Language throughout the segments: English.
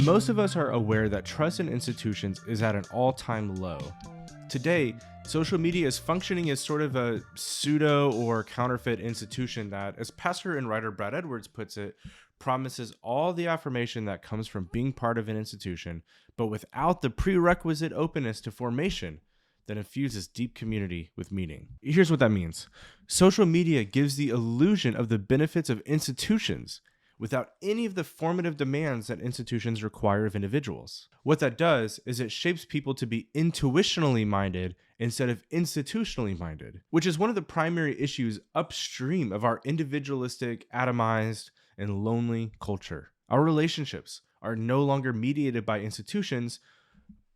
Most of us are aware that trust in institutions is at an all-time low. Today, social media is functioning as sort of a pseudo or counterfeit institution that, as pastor and writer Brad Edwards puts it, promises all the affirmation that comes from being part of an institution, but without the prerequisite openness to formation that infuses deep community with meaning. Here's what that means. Social media gives the illusion of the benefits of institutions without any of the formative demands that institutions require of individuals. What that does is it shapes people to be intuitionally minded instead of institutionally minded, which is one of the primary issues upstream of our individualistic, atomized, and lonely culture. Our relationships are no longer mediated by institutions,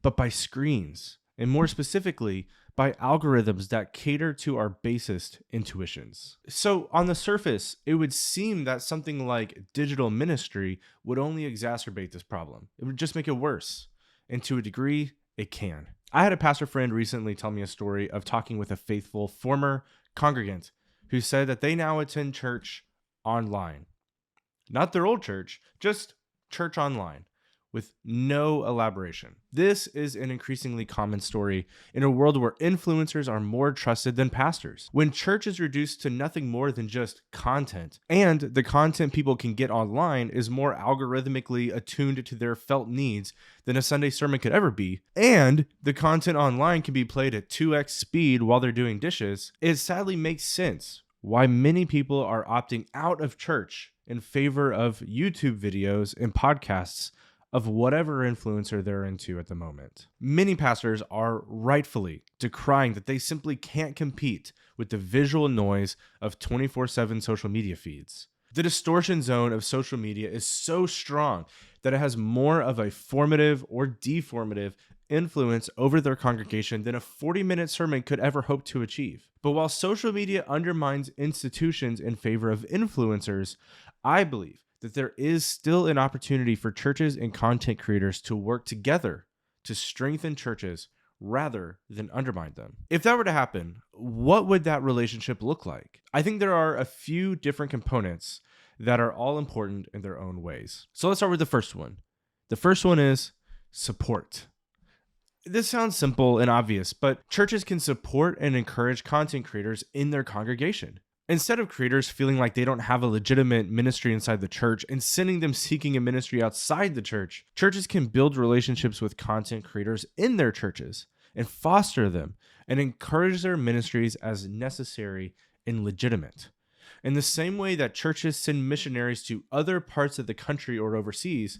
but by screens, and more specifically, by algorithms that cater to our basest intuitions. So on the surface, it would seem that something like digital ministry would only exacerbate this problem. It would just make it worse. And to a degree, it can. I had a pastor friend recently tell me a story of talking with a faithful former congregant who said that they now attend church online. Not their old church, just church online, with no elaboration. This is an increasingly common story in a world where influencers are more trusted than pastors. When church is reduced to nothing more than just content, and the content people can get online is more algorithmically attuned to their felt needs than a Sunday sermon could ever be, and the content online can be played at 2x speed while they're doing dishes, it sadly makes sense why many people are opting out of church in favor of YouTube videos and podcasts of whatever influencer they're into at the moment. Many pastors are rightfully decrying that they simply can't compete with the visual noise of 24/7 social media feeds. The distortion zone of social media is so strong that it has more of a formative or deformative influence over their congregation than a 40-minute sermon could ever hope to achieve. But while social media undermines institutions in favor of influencers, I believe that there is still an opportunity for churches and content creators to work together to strengthen churches rather than undermine them. If that were to happen, what would that relationship look like? I think there are a few different components that are all important in their own ways. So let's start with the first one. The first one is support. This sounds simple and obvious, but churches can support and encourage content creators in their congregation. Instead of creators feeling like they don't have a legitimate ministry inside the church and sending them seeking a ministry outside the church, churches can build relationships with content creators in their churches and foster them and encourage their ministries as necessary and legitimate. In the same way that churches send missionaries to other parts of the country or overseas,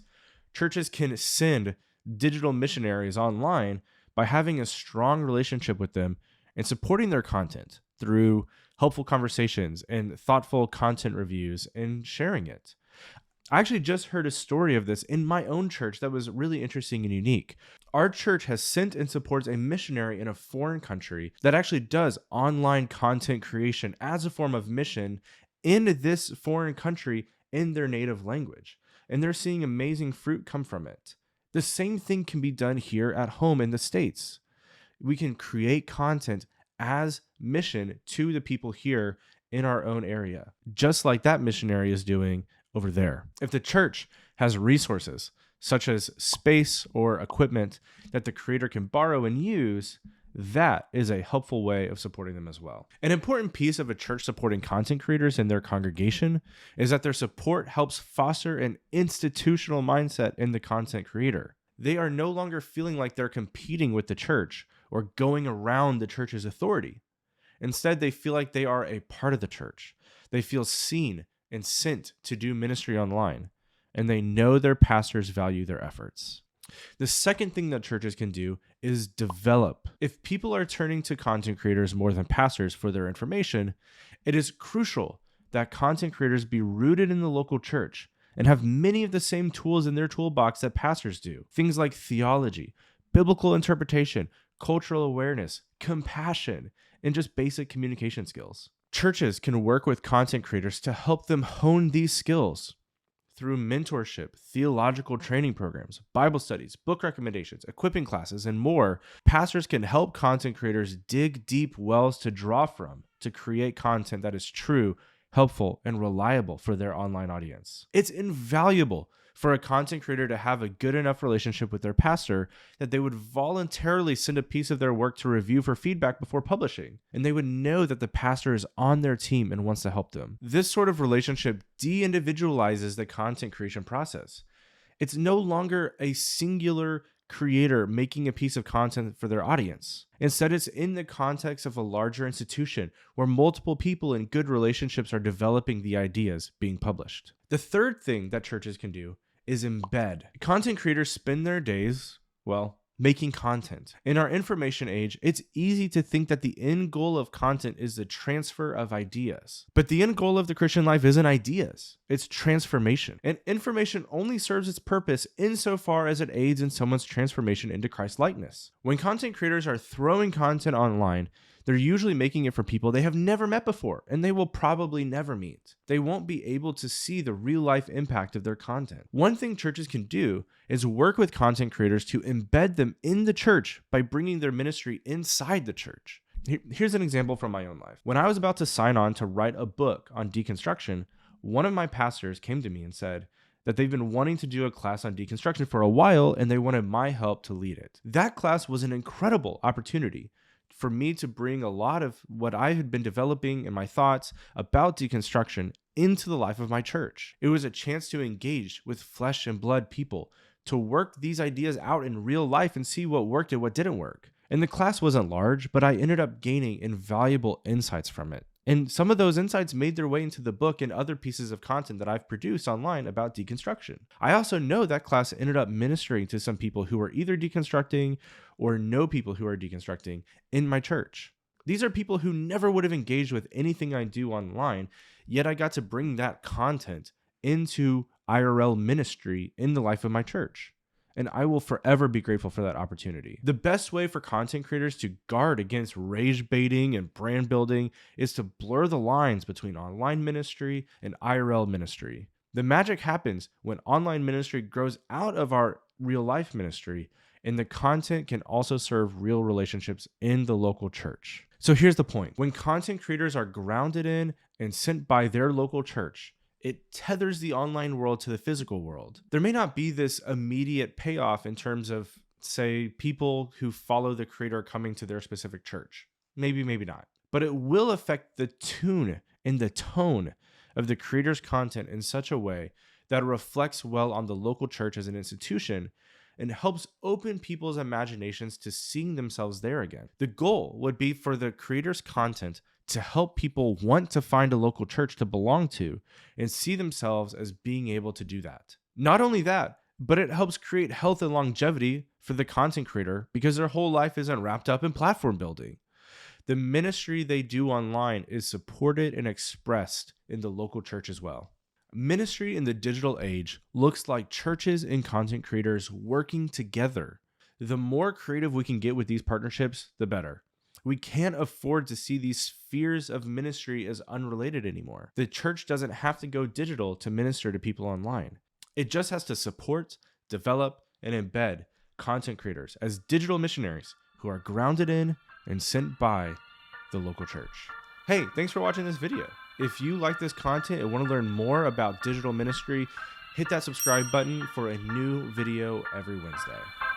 churches can send digital missionaries online by having a strong relationship with them and supporting their content through helpful conversations and thoughtful content reviews and sharing it. I actually just heard a story of this in my own church that was really interesting and unique. Our church has sent and supports a missionary in a foreign country that actually does online content creation as a form of mission in this foreign country in their native language. And they're seeing amazing fruit come from it. The same thing can be done here at home in the States. We can create content as mission to the people here in our own area, just like that missionary is doing over there. If the church has resources such as space or equipment that the creator can borrow and use, that is a helpful way of supporting them as well. An important piece of a church supporting content creators in their congregation is that their support helps foster an institutional mindset in the content creator. They are no longer feeling like they're competing with the church or going around the church's authority. Instead, they feel like they are a part of the church. They feel seen and sent to do ministry online, and they know their pastors value their efforts. The second thing that churches can do is develop. If people are turning to content creators more than pastors for their information, it is crucial that content creators be rooted in the local church and have many of the same tools in their toolbox that pastors do. Things like theology, biblical interpretation, cultural awareness, compassion, and just basic communication skills. Churches can work with content creators to help them hone these skills through mentorship, theological training programs, Bible studies, book recommendations, equipping classes, and more. Pastors can help content creators dig deep wells to draw from to create content that is true helpful, and reliable for their online audience. It's invaluable for a content creator to have a good enough relationship with their pastor that they would voluntarily send a piece of their work to review for feedback before publishing, and they would know that the pastor is on their team and wants to help them. This sort of relationship de-individualizes the content creation process. It's no longer a singular creator making a piece of content for their audience. Instead, it's in the context of a larger institution where multiple people in good relationships are developing the ideas being published. The third thing that churches can do is embed. Content creators spend their days, making content. In our information age, it's easy to think that the end goal of content is the transfer of ideas. But the end goal of the Christian life isn't ideas, it's transformation. And information only serves its purpose insofar as it aids in someone's transformation into Christ likeness. When content creators are throwing content online, they're usually making it for people they have never met before, and they will probably never meet. They won't be able to see the real-life impact of their content. One thing churches can do is work with content creators to embed them in the church by bringing their ministry inside the church. Here's an example from my own life. When I was about to sign on to write a book on deconstruction, one of my pastors came to me and said that they've been wanting to do a class on deconstruction for a while, and they wanted my help to lead it. That class was an incredible opportunity for me to bring a lot of what I had been developing and my thoughts about deconstruction into the life of my church. It was a chance to engage with flesh and blood people, to work these ideas out in real life and see what worked and what didn't work. And the class wasn't large, but I ended up gaining invaluable insights from it. And some of those insights made their way into the book and other pieces of content that I've produced online about deconstruction. I also know that class ended up ministering to some people who are either deconstructing or know people who are deconstructing in my church. These are people who never would have engaged with anything I do online, yet I got to bring that content into IRL ministry in the life of my church. And I will forever be grateful for that opportunity. The best way for content creators to guard against rage baiting and brand building is to blur the lines between online ministry and IRL ministry. The magic happens when online ministry grows out of our real life ministry, and the content can also serve real relationships in the local church. So here's the point. When content creators are grounded in and sent by their local church, it tethers the online world to the physical world. There may not be this immediate payoff in terms of, say, people who follow the creator coming to their specific church. Maybe not. But it will affect the tune and the tone of the creator's content in such a way that reflects well on the local church as an institution and helps open people's imaginations to seeing themselves there again. The goal would be for the creator's content to help people want to find a local church to belong to and see themselves as being able to do that. Not only that, but it helps create health and longevity for the content creator because their whole life isn't wrapped up in platform building. The ministry they do online is supported and expressed in the local church as well. Ministry in the digital age looks like churches and content creators working together. The more creative we can get with these partnerships, the better. We can't afford to see these spheres of ministry as unrelated anymore. The church doesn't have to go digital to minister to people online. It just has to support, develop, and embed content creators as digital missionaries who are grounded in and sent by the local church. Hey, thanks for watching this video. If you like this content and want to learn more about digital ministry, hit that subscribe button for a new video every Wednesday.